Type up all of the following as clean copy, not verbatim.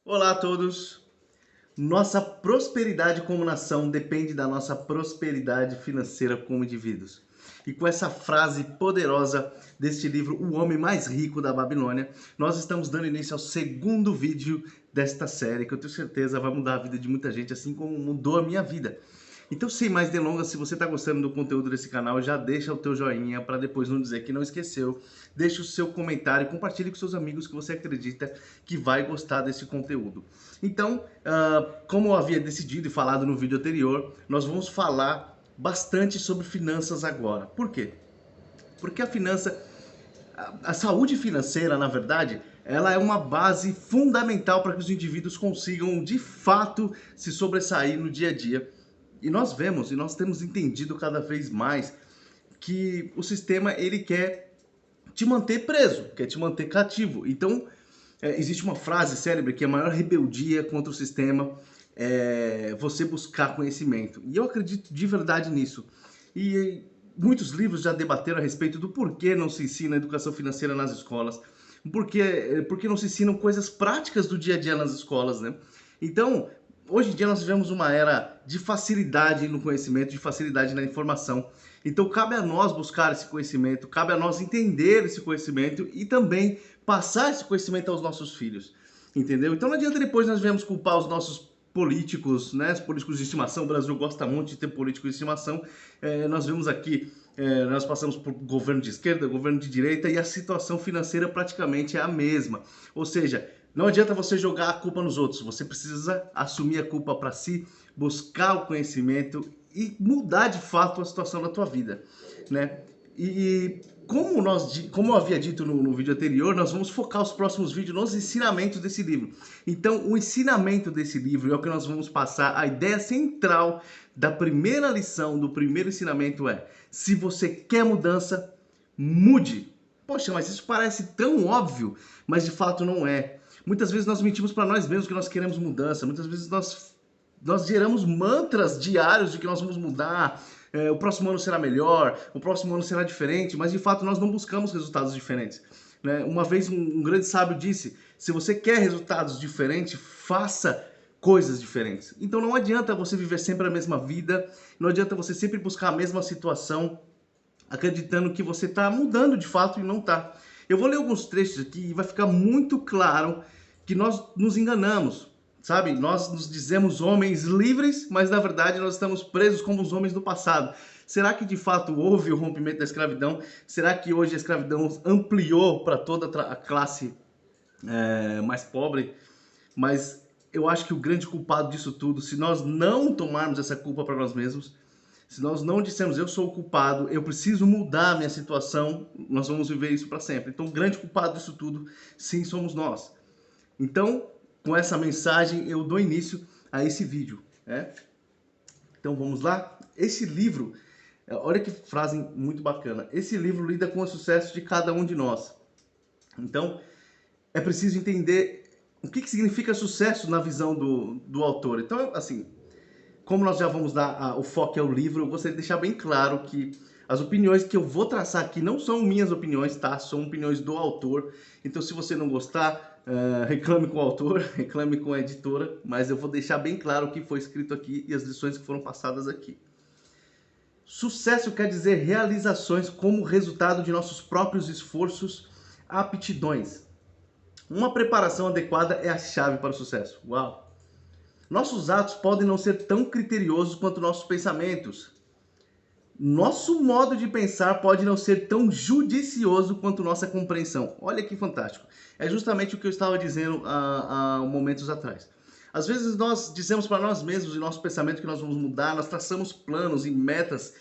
Olá a todos! Nossa prosperidade como nação depende da nossa prosperidade financeira como indivíduos. E com essa frase poderosa deste livro, O Homem Mais Rico da Babilônia, nós estamos dando início ao segundo vídeo desta série, que eu tenho certeza vai mudar a vida de muita gente, assim como mudou a minha vida. Então, sem mais delongas, se você está gostando do conteúdo desse canal, já deixa o teu joinha para depois não dizer que não esqueceu. Deixa o seu comentário e compartilhe com seus amigos que você acredita que vai gostar desse conteúdo. Então, como eu havia decidido e falado no vídeo anterior, nós vamos falar bastante sobre finanças agora. Por quê? Porque a saúde financeira, na verdade, ela é uma base fundamental para que os indivíduos consigam, de fato, se sobressair no dia a dia. E nós vemos, e nós temos entendido cada vez mais, que o sistema ele quer te manter preso, quer te manter cativo. Então, existe uma frase célebre que a maior rebeldia contra o sistema é você buscar conhecimento. E eu acredito de verdade nisso. E muitos livros já debateram a respeito do porquê não se ensina educação financeira nas escolas, porque não se ensinam coisas práticas do dia a dia nas escolas, né? Então, hoje em dia nós vivemos uma era de facilidade no conhecimento, de facilidade na informação. Então cabe a nós buscar esse conhecimento, cabe a nós entender esse conhecimento e também passar esse conhecimento aos nossos filhos, entendeu? Então não adianta depois nós viemos culpar os nossos políticos, né? Os políticos de estimação. O Brasil gosta muito de ter políticos de estimação. Nós vemos aqui, nós passamos por governo de esquerda, governo de direita e a situação financeira praticamente é a mesma. Ou seja, não adianta você jogar a culpa nos outros, você precisa assumir a culpa para si, buscar o conhecimento e mudar de fato a situação da tua vida, né? E como eu havia dito no vídeo anterior, nós vamos focar os próximos vídeos nos ensinamentos desse livro. Então, o ensinamento desse livro é o que nós vamos passar. A ideia central da primeira lição, do primeiro ensinamento é: se você quer mudança, mude. Poxa, mas isso parece tão óbvio, mas de fato não é. Muitas vezes nós mentimos para nós mesmos que nós queremos mudança. Muitas vezes nós geramos mantras diários de que nós vamos mudar, o próximo ano será melhor, o próximo ano será diferente, mas de fato nós não buscamos resultados diferentes, né? Uma vez um grande sábio disse: se você quer resultados diferentes, faça coisas diferentes. Então não adianta você viver sempre a mesma vida, não adianta você sempre buscar a mesma situação, acreditando que você está mudando de fato e não está. Eu vou ler alguns trechos aqui e vai ficar muito claro que nós nos enganamos, sabe? Nós nos dizemos homens livres, mas na verdade nós estamos presos como os homens do passado. Será que de fato houve o rompimento da escravidão? Será que hoje a escravidão ampliou para toda a classe mais pobre? Mas eu acho que o grande culpado disso tudo, se nós não tomarmos essa culpa para nós mesmos, se nós não dissermos eu sou o culpado, eu preciso mudar a minha situação, nós vamos viver isso para sempre. Então o grande culpado disso tudo, sim, somos nós. Então, com essa mensagem, eu dou início a esse vídeo, né? Então vamos lá? Esse livro, olha que frase muito bacana. Esse livro lida com o sucesso de cada um de nós. Então, é preciso entender o que significa sucesso na visão do autor. Então, assim, como nós já vamos dar o foco ao livro, eu gostaria de deixar bem claro que as opiniões que eu vou traçar aqui não são minhas opiniões, tá? São opiniões do autor. Então, se você não gostar, reclame com o autor, reclame com a editora, mas eu vou deixar bem claro o que foi escrito aqui e as lições que foram passadas aqui. Sucesso quer dizer realizações como resultado de nossos próprios esforços, aptidões. Uma preparação adequada é a chave para o sucesso. Uau! Nossos atos podem não ser tão criteriosos quanto nossos pensamentos. Nosso modo de pensar pode não ser tão judicioso quanto nossa compreensão. Olha que fantástico. É justamente o que eu estava dizendo há momentos atrás. Às vezes nós dizemos para nós mesmos, em nosso pensamento, que nós vamos mudar, nós traçamos planos e metas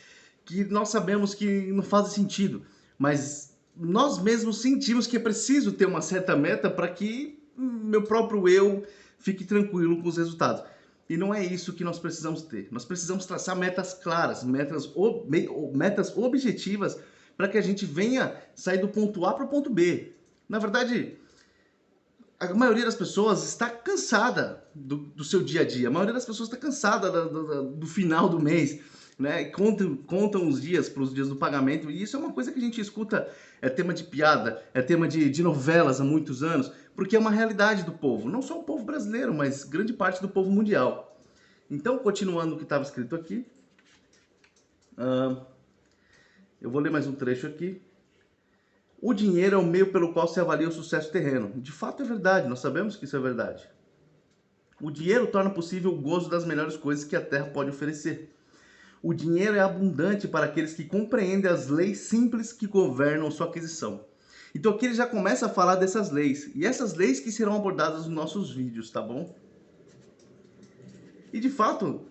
que nós sabemos que não fazem sentido, mas nós mesmos sentimos que é preciso ter uma certa meta para que meu próprio eu fique tranquilo com os resultados. E não é isso que nós precisamos ter. Nós precisamos traçar metas claras, metas objetivas, para que a gente venha sair do ponto A para o ponto B. Na verdade, a maioria das pessoas está cansada do seu dia a dia. A maioria das pessoas está cansada do final do mês, né? Contam os dias para os dias do pagamento, e isso é uma coisa que a gente escuta, é tema de piada, é tema de novelas há muitos anos, porque é uma realidade do povo, não só o povo brasileiro, mas grande parte do povo mundial. Então, continuando o que estava escrito aqui, eu vou ler mais um trecho aqui. O dinheiro é o meio pelo qual se avalia o sucesso terreno. De fato é verdade, nós sabemos que isso é verdade. O dinheiro torna possível o gozo das melhores coisas que a terra pode oferecer. O dinheiro é abundante para aqueles que compreendem as leis simples que governam sua aquisição. Então aqui ele já começa a falar dessas leis. E essas leis que serão abordadas nos nossos vídeos, tá bom? E de fato,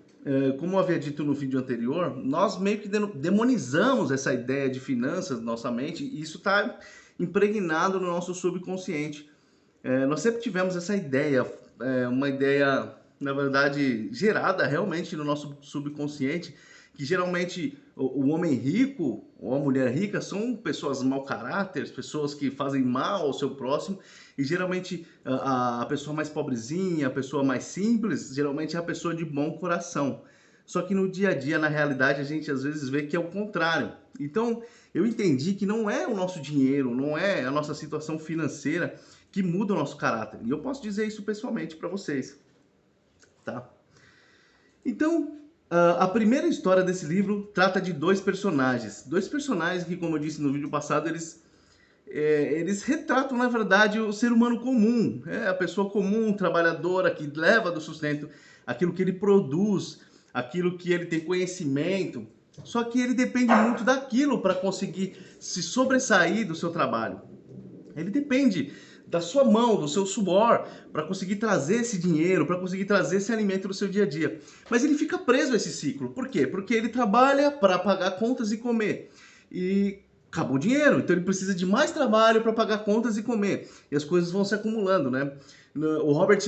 como eu havia dito no vídeo anterior, nós meio que demonizamos essa ideia de finanças na nossa mente, e isso está impregnado no nosso subconsciente. Nós sempre tivemos essa ideia, uma ideia, na verdade, gerada realmente no nosso subconsciente, que geralmente o homem rico ou a mulher rica são pessoas mau caráter, pessoas que fazem mal ao seu próximo, e geralmente a pessoa mais pobrezinha, a pessoa mais simples, geralmente é a pessoa de bom coração. Só que no dia a dia, na realidade, a gente às vezes vê que é o contrário. Então, eu entendi que não é o nosso dinheiro, não é a nossa situação financeira que muda o nosso caráter. E eu posso dizer isso pessoalmente para vocês, tá? Então, a primeira história desse livro trata de dois personagens. Dois personagens que, como eu disse no vídeo passado, eles retratam, na verdade, o ser humano comum. A pessoa comum, trabalhadora, que leva do sustento aquilo que ele produz, aquilo que ele tem conhecimento. Só que ele depende muito daquilo para conseguir se sobressair do seu trabalho. Ele depende da sua mão, do seu suor, para conseguir trazer esse dinheiro, para conseguir trazer esse alimento no seu dia a dia. Mas ele fica preso a esse ciclo. Por quê? Porque ele trabalha para pagar contas e comer. E acabou o dinheiro, então ele precisa de mais trabalho para pagar contas e comer. E as coisas vão se acumulando, né? O Robert,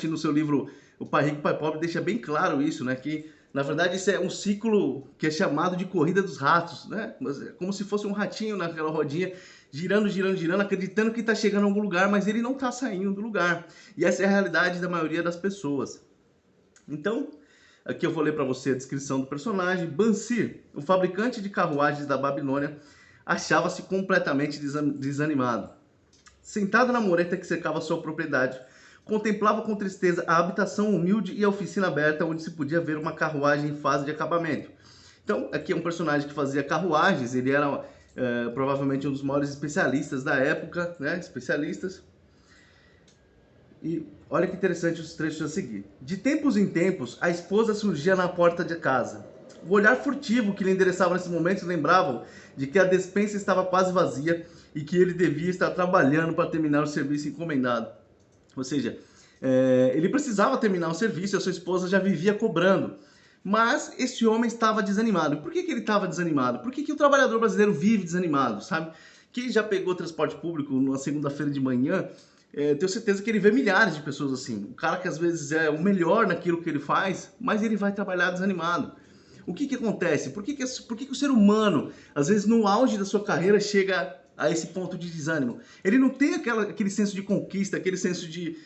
no seu livro O Pai Rico, Pai Pobre, deixa bem claro isso, né? Que, na verdade, isso é um ciclo que é chamado de corrida dos ratos, né? É como se fosse um ratinho naquela rodinha, girando, girando, girando, acreditando que está chegando a algum lugar, mas ele não está saindo do lugar. E essa é a realidade da maioria das pessoas. Então, aqui eu vou ler para você a descrição do personagem. Bansir, o fabricante de carruagens da Babilônia, achava-se completamente desanimado. Sentado na mureta que cercava sua propriedade, contemplava com tristeza a habitação humilde e a oficina aberta onde se podia ver uma carruagem em fase de acabamento. Então, aqui é um personagem que fazia carruagens, ele era provavelmente um dos maiores especialistas da época, né? Especialistas. E olha que interessante os trechos a seguir. De tempos em tempos, a esposa surgia na porta de casa. O olhar furtivo que lhe endereçava nesse momento lembrava de que a despensa estava quase vazia e que ele devia estar trabalhando para terminar o serviço encomendado. Ou seja, ele precisava terminar o serviço e a sua esposa já vivia cobrando. Mas esse homem estava desanimado. Por que ele estava desanimado? Por que o trabalhador brasileiro vive desanimado, sabe? Quem já pegou transporte público numa segunda-feira de manhã, tenho certeza que ele vê milhares de pessoas assim. O cara que às vezes é o melhor naquilo que ele faz, mas ele vai trabalhar desanimado. O que acontece? Por que o ser humano, às vezes no auge da sua carreira, chega a esse ponto de desânimo? Ele não tem aquele senso de conquista, aquele senso de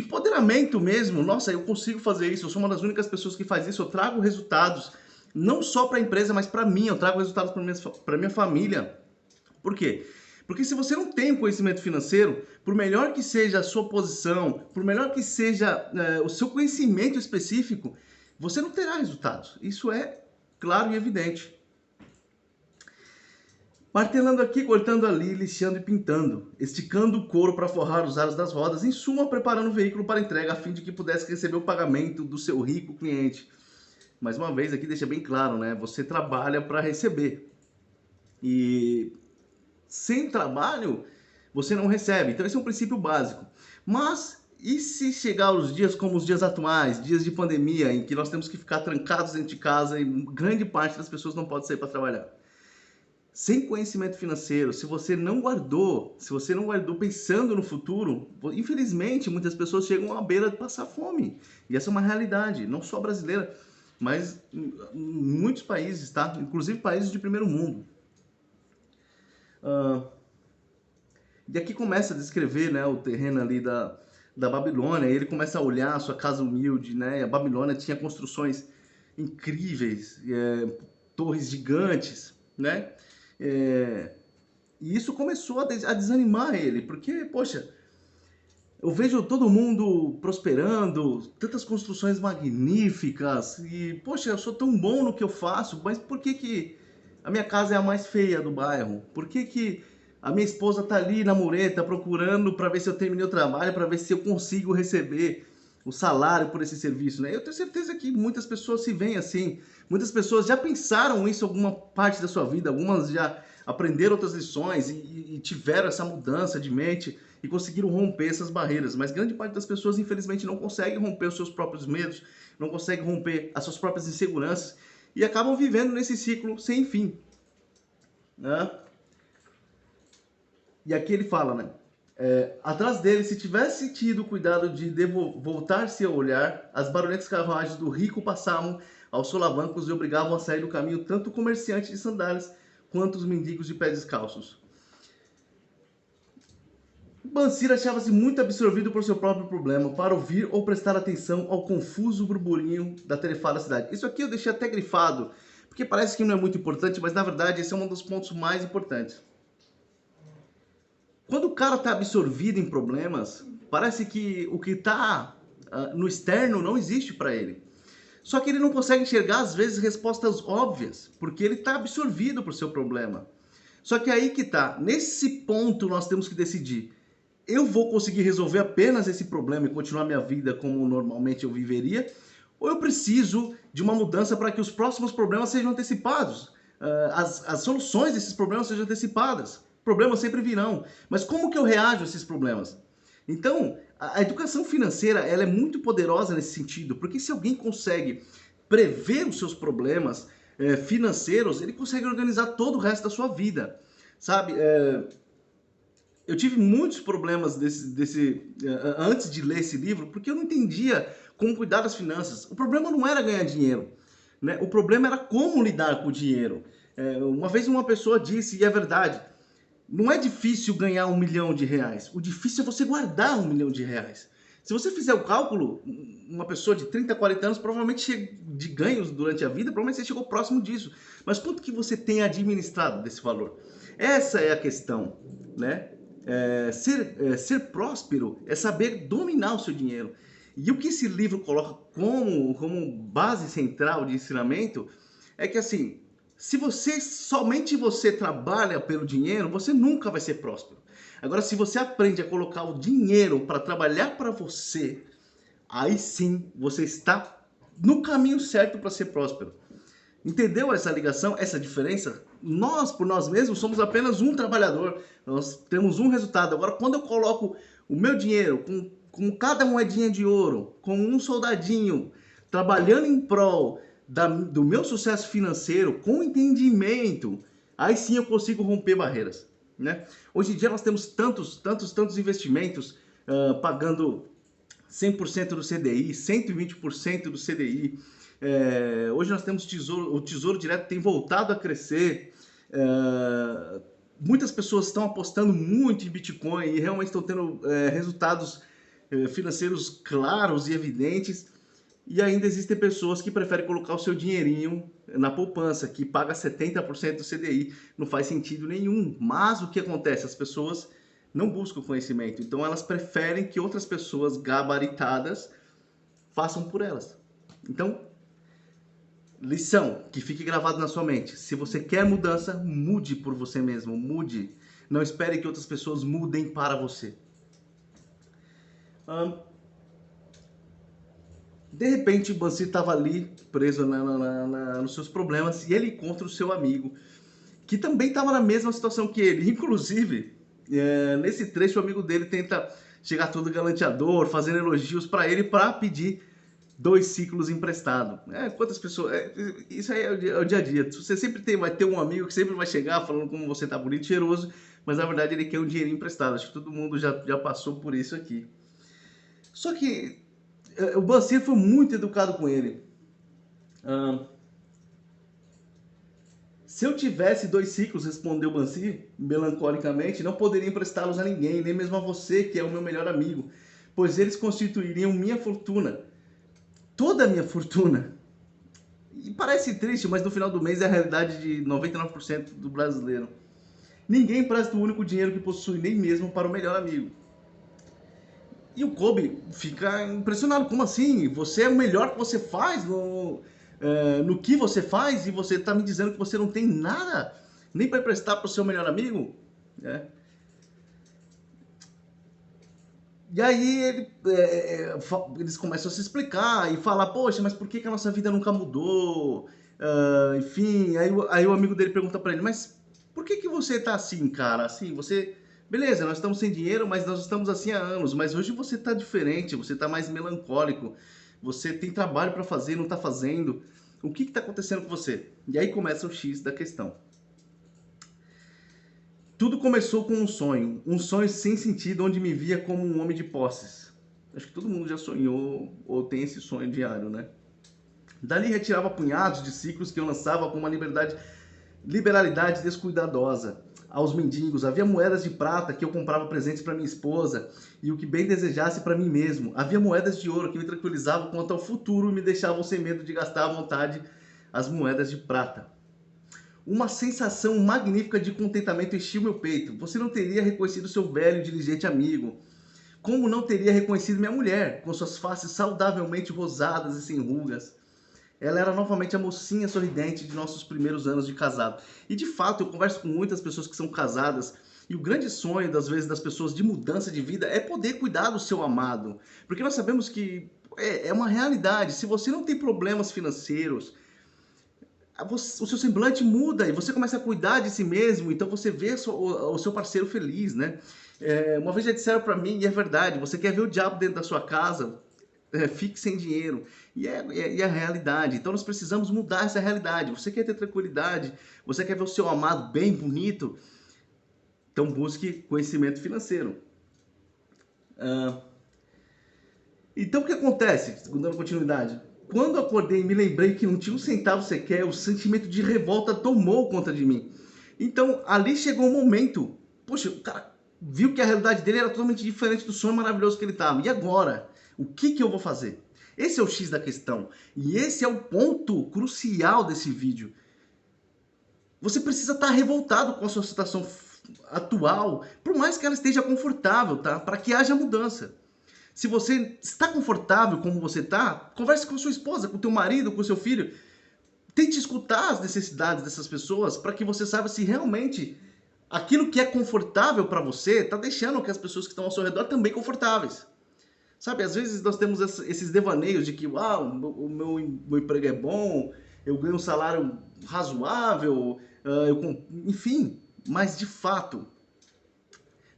empoderamento mesmo. Nossa, eu consigo fazer isso, eu sou uma das únicas pessoas que faz isso, eu trago resultados, não só para a empresa, mas para mim, eu trago resultados para minha família. Por quê? Porque se você não tem conhecimento financeiro, por melhor que seja a sua posição, por melhor que seja o seu conhecimento específico, você não terá resultados. Isso é claro e evidente. Martelando aqui, cortando ali, lixando e pintando, esticando o couro para forrar os aros das rodas, em suma, preparando o veículo para entrega, a fim de que pudesse receber o pagamento do seu rico cliente. Mais uma vez, aqui deixa bem claro, né? Você trabalha para receber. E sem trabalho, você não recebe. Então, esse é um princípio básico. Mas, e se chegar os dias como os dias atuais, dias de pandemia, em que nós temos que ficar trancados dentro de casa e grande parte das pessoas não pode sair para trabalhar? Sem conhecimento financeiro, se você não guardou pensando no futuro, infelizmente muitas pessoas chegam à beira de passar fome. E essa é uma realidade, não só brasileira, mas em muitos países, tá? Inclusive países de primeiro mundo. E aqui começa a descrever, né, o terreno ali da Babilônia, ele começa a olhar a sua casa humilde, né? A Babilônia tinha construções incríveis, torres gigantes, né? É, e isso começou a desanimar ele, porque, poxa, eu vejo todo mundo prosperando, tantas construções magníficas, e, poxa, eu sou tão bom no que eu faço, mas por que que a minha casa é a mais feia do bairro? Por que que a minha esposa tá ali na mureta procurando para ver se eu terminei o trabalho, para ver se eu consigo receber o salário por esse serviço, né? Eu tenho certeza que muitas pessoas se veem assim, muitas pessoas já pensaram isso em alguma parte da sua vida, algumas já aprenderam outras lições e tiveram essa mudança de mente e conseguiram romper essas barreiras, mas grande parte das pessoas infelizmente não consegue romper os seus próprios medos, não consegue romper as suas próprias inseguranças e acabam vivendo nesse ciclo sem fim, né? E aqui ele fala, né? Atrás dele, se tivesse tido cuidado de voltar-se a olhar, as barulhentas carruagens do rico passavam aos solavancos e obrigavam a sair do caminho tanto o comerciante de sandálias quanto os mendigos de pés descalços. Bansir achava-se muito absorvido por seu próprio problema para ouvir ou prestar atenção ao confuso burburinho da tarefada cidade. Isso aqui eu deixei até grifado, porque parece que não é muito importante, mas na verdade esse é um dos pontos mais importantes. Quando o cara está absorvido em problemas, parece que o que está no externo não existe para ele. Só que ele não consegue enxergar, às vezes, respostas óbvias, porque ele está absorvido por seu problema. Só que aí que tá, nesse ponto nós temos que decidir. Eu vou conseguir resolver apenas esse problema e continuar minha vida como normalmente eu viveria? Ou eu preciso de uma mudança para que os próximos problemas sejam antecipados? As soluções desses problemas sejam antecipadas? Problemas sempre virão. Mas como que eu reajo a esses problemas? Então, a educação financeira ela é muito poderosa nesse sentido, porque se alguém consegue prever os seus problemas financeiros, ele consegue organizar todo o resto da sua vida, sabe? Eu tive muitos problemas antes de ler esse livro, porque eu não entendia como cuidar das finanças. O problema não era ganhar dinheiro, né? O problema era como lidar com o dinheiro. Uma vez uma pessoa disse, e é verdade, não é difícil ganhar R$ 1 milhão. O difícil é você guardar R$ 1 milhão. Se você fizer o cálculo, uma pessoa de 30, 40 anos, provavelmente de ganhos durante a vida, provavelmente você chegou próximo disso. Mas quanto que você tem administrado desse valor? Essa é a questão, né? Ser próspero é saber dominar o seu dinheiro. E o que esse livro coloca como base central de ensinamento é que assim, se somente você trabalha pelo dinheiro, você nunca vai ser próspero. Agora, se você aprende a colocar o dinheiro para trabalhar para você, aí sim você está no caminho certo para ser próspero. Entendeu essa ligação, essa diferença? Nós, por nós mesmos, somos apenas um trabalhador. Nós temos um resultado. Agora, quando eu coloco o meu dinheiro com cada moedinha de ouro, com um soldadinho, trabalhando em prol do meu sucesso financeiro, com entendimento, aí sim eu consigo romper barreiras, né? Hoje em dia nós temos tantos investimentos pagando 100% do CDI, 120% do CDI. Hoje nós temos o Tesouro Direto tem voltado a crescer. Muitas pessoas estão apostando muito em Bitcoin e realmente estão tendo resultados financeiros claros e evidentes. E ainda existem pessoas que preferem colocar o seu dinheirinho na poupança, que paga 70% do CDI. Não faz sentido nenhum. Mas o que acontece? As pessoas não buscam conhecimento. Então elas preferem que outras pessoas gabaritadas façam por elas. Então, lição que fique gravado na sua mente. Se você quer mudança, mude por você mesmo. Mude. Não espere que outras pessoas mudem para você. De repente, o Bansir estava ali, preso nos seus problemas, e ele encontra o seu amigo, que também estava na mesma situação que ele. Inclusive, nesse trecho, o amigo dele tenta chegar todo galanteador, fazendo elogios para ele, para pedir 2 ciclos emprestado. Quantas pessoas... isso aí é o dia a dia. Você sempre vai ter um amigo que sempre vai chegar falando como você tá bonito e cheiroso, mas na verdade ele quer um dinheirinho emprestado. Acho que todo mundo já passou por isso aqui. Só que o Bansir foi muito educado com ele. Se eu tivesse 2 ciclos, respondeu Bansir, melancolicamente, não poderia emprestá-los a ninguém, nem mesmo a você, que é o meu melhor amigo. pois eles constituiriam minha fortuna, toda a minha fortuna. E parece triste, mas no final do mês é a realidade de 99% do brasileiro. Ninguém empresta o único dinheiro que possui, nem mesmo para o melhor amigo. E o Kobe fica impressionado. Como assim? Você é o melhor que você faz no que você faz e você está me dizendo que você não tem nada nem para emprestar para o seu melhor amigo? E aí eles começam a se explicar e falar, poxa, mas por que a nossa vida nunca mudou? Enfim, aí o amigo dele pergunta para ele, mas por que você tá assim, cara? Assim, você... Beleza, nós estamos sem dinheiro, mas nós estamos assim há anos, mas hoje você tá diferente, você tá mais melancólico, você tem trabalho para fazer e não tá fazendo. O que tá acontecendo com você? E aí começa o X da questão. Tudo começou com um sonho sem sentido, onde me via como um homem de posses. Acho que todo mundo já sonhou ou tem esse sonho diário, né? Dali retirava punhados de ciclos que eu lançava com uma liberalidade descuidadosa. Aos mendigos, havia moedas de prata que eu comprava presentes para minha esposa e o que bem desejasse para mim mesmo. Havia moedas de ouro que me tranquilizavam quanto ao futuro e me deixavam sem medo de gastar à vontade as moedas de prata. Uma sensação magnífica de contentamento enchia o meu peito. Você não teria reconhecido seu velho e diligente amigo. Como não teria reconhecido minha mulher, com suas faces saudavelmente rosadas e sem rugas. Ela era novamente a mocinha sorridente de nossos primeiros anos de casado. E de fato, eu converso com muitas pessoas que são casadas e o grande sonho, das vezes, das pessoas de mudança de vida é poder cuidar do seu amado. Porque nós sabemos que é uma realidade. Se você não tem problemas financeiros, o seu semblante muda e você começa a cuidar de si mesmo, então você vê o seu parceiro feliz, né? Uma vez já disseram para mim, e é verdade, você quer ver o diabo dentro da sua casa? Fique sem dinheiro. E é a realidade. Então nós precisamos mudar essa realidade. Você quer ter tranquilidade? Você quer ver o seu amado bem, bonito? Então busque conhecimento financeiro. Então o que acontece? Dando continuidade. Quando acordei e me lembrei que não tinha um centavo sequer, o sentimento de revolta tomou conta de mim. Então ali chegou um momento. Poxa, o cara viu que a realidade dele era totalmente diferente do sonho maravilhoso que ele estava. E agora? O que eu vou fazer? Esse é o X da questão. E esse é o ponto crucial desse vídeo. Você precisa estar revoltado com a sua situação atual, por mais que ela esteja confortável, tá? Para que haja mudança. Se você está confortável como você está, converse com a sua esposa, com o teu marido, com o seu filho. Tente escutar as necessidades dessas pessoas para que você saiba se realmente aquilo que é confortável para você está deixando que as pessoas que estão ao seu redor também confortáveis. Sabe, às vezes nós temos esses devaneios de que o meu emprego é bom, eu ganho um salário razoável, enfim, mas de fato,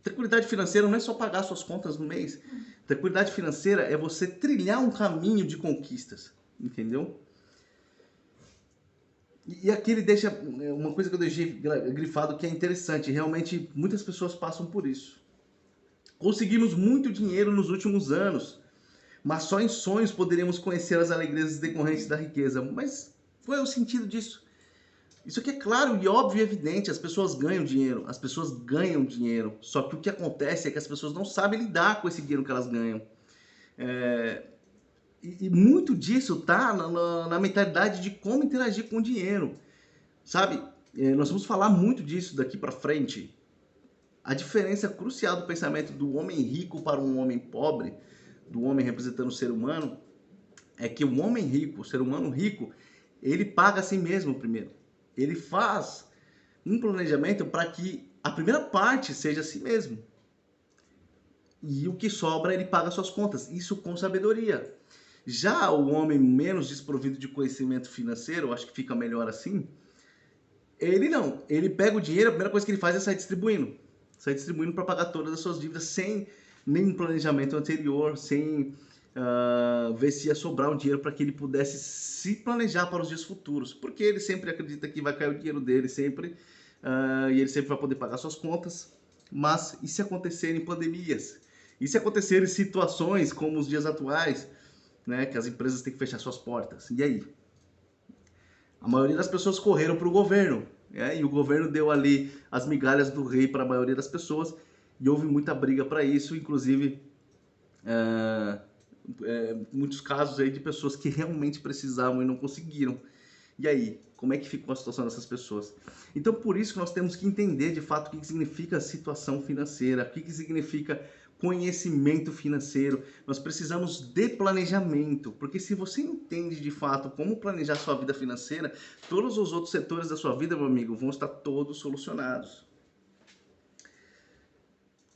tranquilidade financeira não é só pagar suas contas no mês. Tranquilidade financeira é você trilhar um caminho de conquistas, entendeu? E aqui ele deixa uma coisa que eu deixei grifado que é interessante, realmente muitas pessoas passam por isso. Conseguimos muito dinheiro nos últimos anos, mas só em sonhos poderíamos conhecer as alegrias decorrentes da riqueza. Mas qual é o sentido disso? Isso aqui é claro e óbvio e evidente, as pessoas ganham dinheiro, só que o que acontece é que as pessoas não sabem lidar com esse dinheiro que elas ganham. E muito disso tá na mentalidade de como interagir com o dinheiro, sabe? Nós vamos falar muito disso daqui para frente. A diferença crucial do pensamento do homem rico para um homem pobre, do homem representando o ser humano, é que o homem rico, o ser humano rico, ele paga a si mesmo primeiro. Ele faz um planejamento para que a primeira parte seja a si mesmo. E o que sobra, ele paga suas contas. Isso com sabedoria. Já o homem menos desprovido de conhecimento financeiro, acho que fica melhor assim, ele não. Ele pega o dinheiro, a primeira coisa que ele faz é sair distribuindo para pagar todas as suas dívidas sem nenhum planejamento anterior, sem ver se ia sobrar um dinheiro para que ele pudesse se planejar para os dias futuros, porque ele sempre acredita que vai cair o dinheiro dele sempre, e ele sempre vai poder pagar suas contas. Mas e se acontecerem pandemias? E se acontecerem situações como os dias atuais, né, que as empresas têm que fechar suas portas? E aí? A maioria das pessoas correram para o governo, e o governo deu ali as migalhas do rei para a maioria das pessoas, e houve muita briga para isso, inclusive muitos casos aí de pessoas que realmente precisavam e não conseguiram. E aí, como é que ficou a situação dessas pessoas? Então, por isso que nós temos que entender de fato o que significa situação financeira, o que significa conhecimento financeiro. Nós precisamos de planejamento, porque se você entende de fato como planejar sua vida financeira, todos os outros setores da sua vida, meu amigo, vão estar todos solucionados.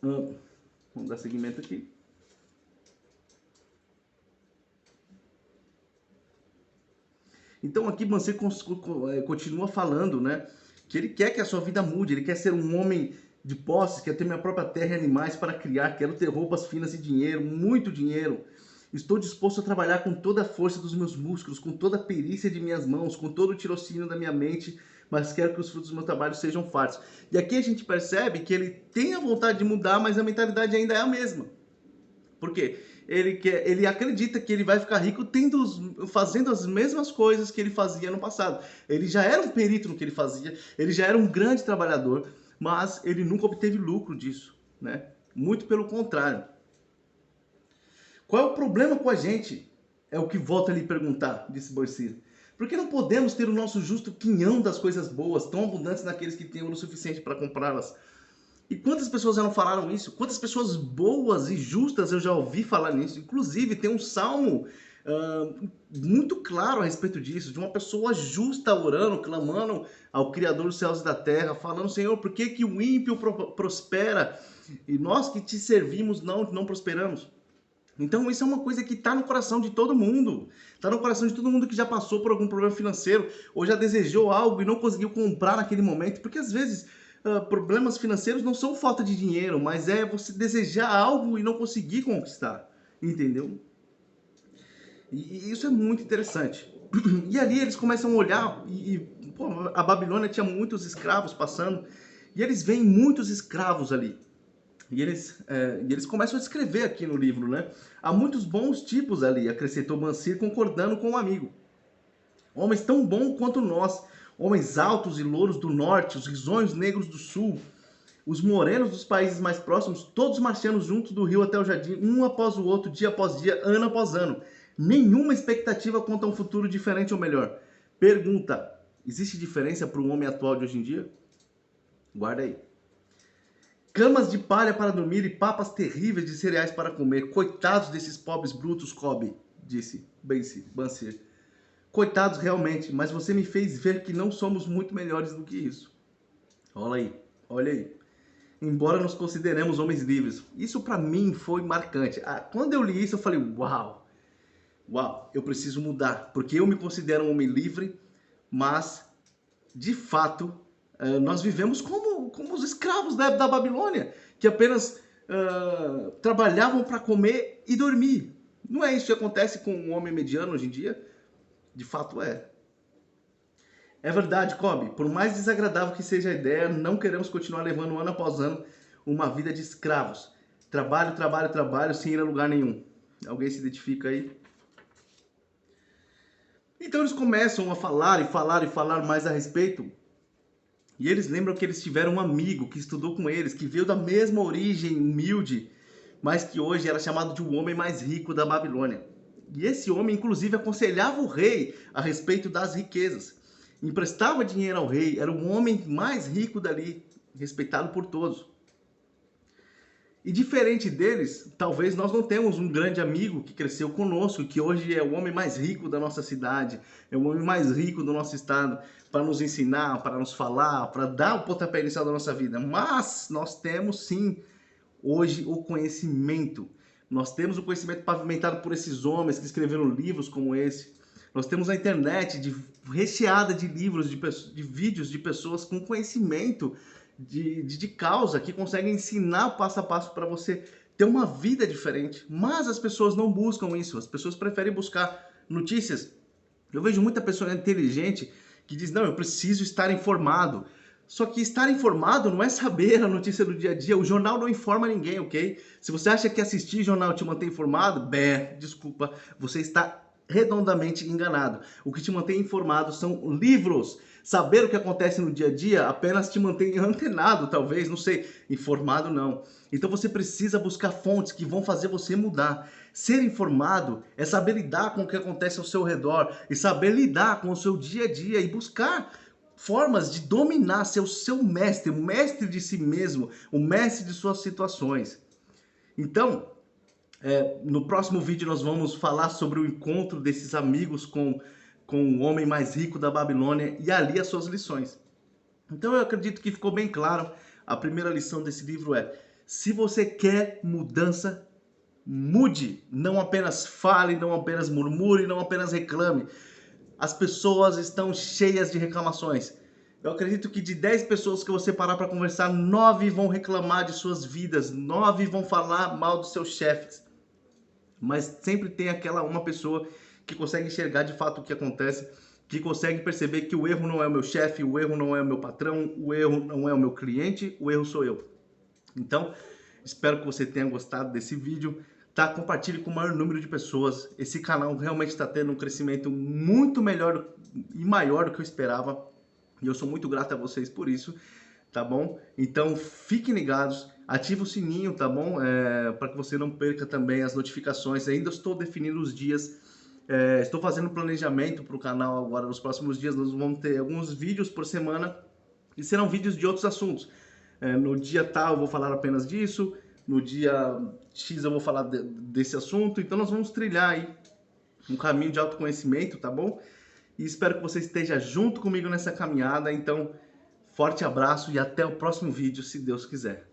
Vamos dar seguimento aqui. Então aqui você continua falando, né, que ele quer que a sua vida mude, ele quer ser um homem de posses, quer ter minha própria terra e animais para criar, quero ter roupas finas e dinheiro, muito dinheiro. Estou disposto a trabalhar com toda a força dos meus músculos, com toda a perícia de minhas mãos, com todo o tirocínio da minha mente, mas quero que os frutos do meu trabalho sejam fartos. E aqui a gente percebe que ele tem a vontade de mudar, mas a mentalidade ainda é a mesma. Por quê? Ele acredita que ele vai ficar rico fazendo as mesmas coisas que ele fazia no passado. Ele já era um perito no que ele fazia, ele já era um grande trabalhador, mas ele nunca obteve lucro disso, né? Muito pelo contrário. Qual é o problema com a gente? É o que volta a lhe perguntar, disse Borsir. Por que não podemos ter o nosso justo quinhão das coisas boas, tão abundantes naqueles que têm o suficiente para comprá-las? E quantas pessoas já não falaram isso? Quantas pessoas boas e justas eu já ouvi falar nisso? Inclusive, tem um salmo muito claro a respeito disso, de uma pessoa justa orando, clamando ao Criador dos céus e da terra, falando, Senhor, por que que o ímpio prospera e nós que te servimos não prosperamos? Então isso é uma coisa que está no coração de todo mundo. Está no coração de todo mundo que já passou por algum problema financeiro ou já desejou algo e não conseguiu comprar naquele momento, porque às vezes problemas financeiros não são falta de dinheiro, mas é você desejar algo e não conseguir conquistar, entendeu? E isso é muito interessante. E ali eles começam a olhar pô, a Babilônia tinha muitos escravos passando e eles veem muitos escravos ali. E eles começam a descrever aqui no livro, né? Há muitos bons tipos ali, acrescentou Mansir, concordando com o amigo. Homens tão bons quanto nós, homens altos e louros do norte, os risonhos negros do sul, os morenos dos países mais próximos, todos marchando juntos do rio até o jardim, um após o outro, dia após dia, ano após ano. Nenhuma expectativa quanto a um futuro diferente ou melhor. Pergunta, existe diferença para o homem atual de hoje em dia? Guarda aí. Camas de palha para dormir e papas terríveis de cereais para comer. Coitados desses pobres brutos, Kobe, disse Bansir. Coitados realmente, mas você me fez ver que não somos muito melhores do que isso. Olha aí. Embora nos consideremos homens livres. Isso para mim foi marcante. Quando eu li isso eu falei, uau, eu preciso mudar. Porque eu me considero um homem livre, mas de fato nós vivemos como os escravos da Babilônia, que apenas trabalhavam para comer e dormir. Não é isso que acontece com um homem mediano hoje em dia? De fato é. É verdade, Kobe. Por mais desagradável que seja a ideia, não queremos continuar levando ano após ano uma vida de escravos. Trabalho, trabalho, trabalho, sem ir a lugar nenhum. Alguém se identifica aí? Então eles começam a falar e falar e falar mais a respeito. E eles lembram que eles tiveram um amigo que estudou com eles, que veio da mesma origem humilde, mas que hoje era chamado de o homem mais rico da Babilônia. E esse homem, inclusive, aconselhava o rei a respeito das riquezas. Emprestava dinheiro ao rei, era o homem mais rico dali, respeitado por todos. E diferente deles, talvez nós não temos um grande amigo que cresceu conosco, que hoje é o homem mais rico da nossa cidade, é o homem mais rico do nosso estado, para nos ensinar, para nos falar, para dar o pontapé inicial da nossa vida. Mas nós temos sim, hoje, o conhecimento. Nós temos o conhecimento pavimentado por esses homens que escreveram livros como esse. Nós temos a internet recheada de livros, de vídeos de pessoas com conhecimento de causa, que conseguem ensinar passo a passo para você ter uma vida diferente. Mas as pessoas não buscam isso, as pessoas preferem buscar notícias. Eu vejo muita pessoa inteligente que diz, não, eu preciso estar informado. Só que estar informado não é saber a notícia do dia a dia. O jornal não informa ninguém, ok? Se você acha que assistir jornal te mantém informado, desculpa, você está redondamente enganado. O que te mantém informado são livros. Saber o que acontece no dia a dia apenas te mantém antenado, talvez, não sei, informado não. Então você precisa buscar fontes que vão fazer você mudar. Ser informado é saber lidar com o que acontece ao seu redor e saber lidar com o seu dia a dia e buscar formas de dominar, ser o seu mestre, o mestre de si mesmo, o mestre de suas situações. Então, no próximo vídeo nós vamos falar sobre o encontro desses amigos com o homem mais rico da Babilônia e ali as suas lições. Então eu acredito que ficou bem claro. A primeira lição desse livro é: se você quer mudança, mude. Não apenas fale, não apenas murmure, não apenas reclame. As pessoas estão cheias de reclamações. Eu acredito que de 10 pessoas que você parar para conversar, 9 vão reclamar de suas vidas, 9 vão falar mal dos seus chefes. Mas sempre tem aquela uma pessoa que consegue enxergar de fato o que acontece, que consegue perceber que o erro não é o meu chefe, o erro não é o meu patrão, o erro não é o meu cliente, o erro sou eu. Então, espero que você tenha gostado desse vídeo. Tá? Compartilhe com o maior número de pessoas. Esse canal realmente está tendo um crescimento muito melhor e maior do que eu esperava. E eu sou muito grato a vocês por isso, tá bom? Então, fiquem ligados. Ative o sininho, tá bom? Para que você não perca também as notificações. Ainda estou definindo os dias. Estou fazendo planejamento para o canal agora. Nos próximos dias nós vamos ter alguns vídeos por semana. E serão vídeos de outros assuntos. No dia tal eu vou falar apenas disso. No dia X eu vou falar desse assunto. Então nós vamos trilhar aí um caminho de autoconhecimento, tá bom? E espero que você esteja junto comigo nessa caminhada. Então, forte abraço e até o próximo vídeo, se Deus quiser.